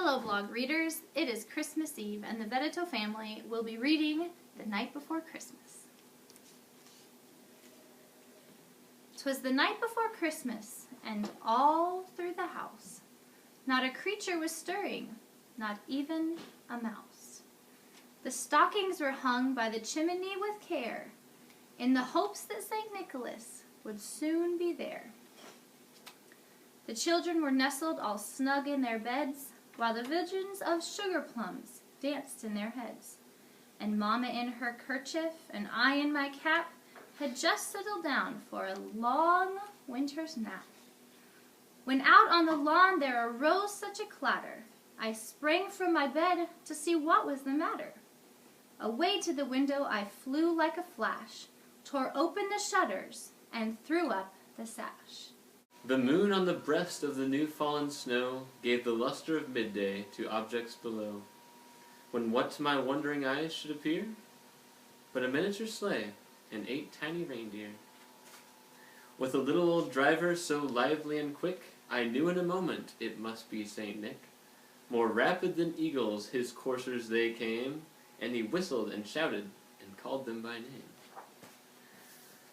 Hello vlog readers, it is Christmas Eve and the Veteto family will be reading The Night Before Christmas. 'Twas the night before Christmas, and all through the house not a creature was stirring, not even a mouse. The stockings were hung by the chimney with care, in the hopes that St. Nicholas would soon be there. The children were nestled all snug in their beds, while the visions of sugar plums danced in their heads. And Mama in her kerchief, and I in my cap, had just settled down for a long winter's nap. When out on the lawn there arose such a clatter, I sprang from my bed to see what was the matter. Away to the window I flew like a flash, tore open the shutters, and threw up the sash. The moon on the breast of the new-fallen snow gave the luster of midday to objects below, when what to my wondering eyes should appear but a miniature sleigh and 8 tiny reindeer. With a little old driver so lively and quick, I knew in a moment it must be St. Nick. More rapid than eagles his coursers they came, and he whistled and shouted and called them by name.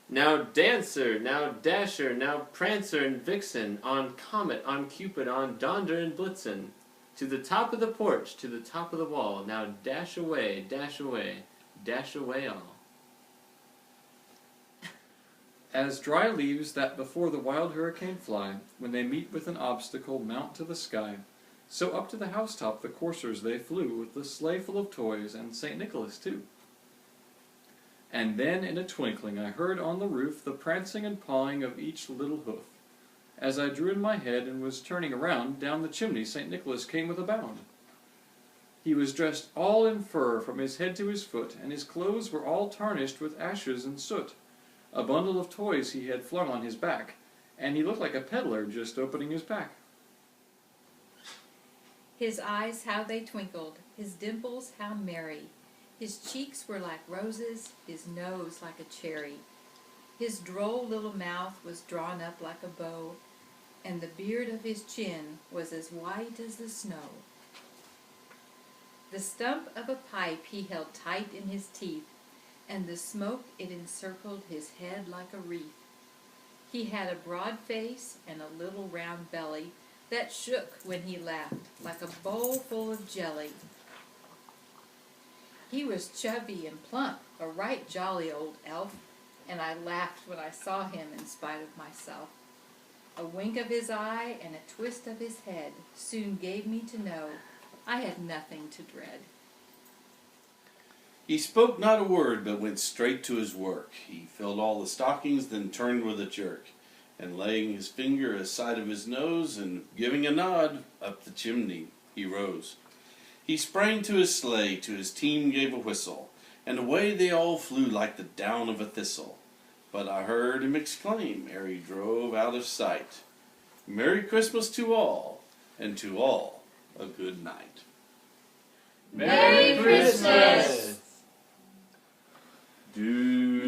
Now Dancer, now Dasher, now Prancer and Vixen, on Comet, on Cupid, on Donder and Blitzen, to the top of the porch, to the top of the wall, now dash away, dash away, dash away all. As dry leaves that before the wild hurricane fly, when they meet with an obstacle mount to the sky, so up to the housetop the coursers they flew, with the sleigh full of toys, and St. Nicholas too. And then in a twinkling I heard on the roof the prancing and pawing of each little hoof. As I drew in my head and was turning around, down the chimney St. Nicholas came with a bound. He was dressed all in fur from his head to his foot, and his clothes were all tarnished with ashes and soot. A bundle of toys he had flung on his back, and he looked like a peddler just opening his pack. His eyes how they twinkled, his dimples how merry. His cheeks were like roses, his nose like a cherry. His droll little mouth was drawn up like a bow, and the beard of his chin was as white as the snow. The stump of a pipe he held tight in his teeth, and the smoke it encircled his head like a wreath. He had a broad face and a little round belly that shook when he laughed like a bowl full of jelly. He was chubby and plump, a right jolly old elf, and I laughed when I saw him in spite of myself. A wink of his eye and a twist of his head soon gave me to know I had nothing to dread. He spoke not a word, but went straight to his work. He filled all the stockings, then turned with a jerk, and laying his finger aside of his nose, and giving a nod, up the chimney he rose. He sprang to his sleigh, to his team gave a whistle, and away they all flew like the down of a thistle. But I heard him exclaim, ere he drove out of sight, "Merry Christmas to all, and to all a good night." Merry Christmas! Do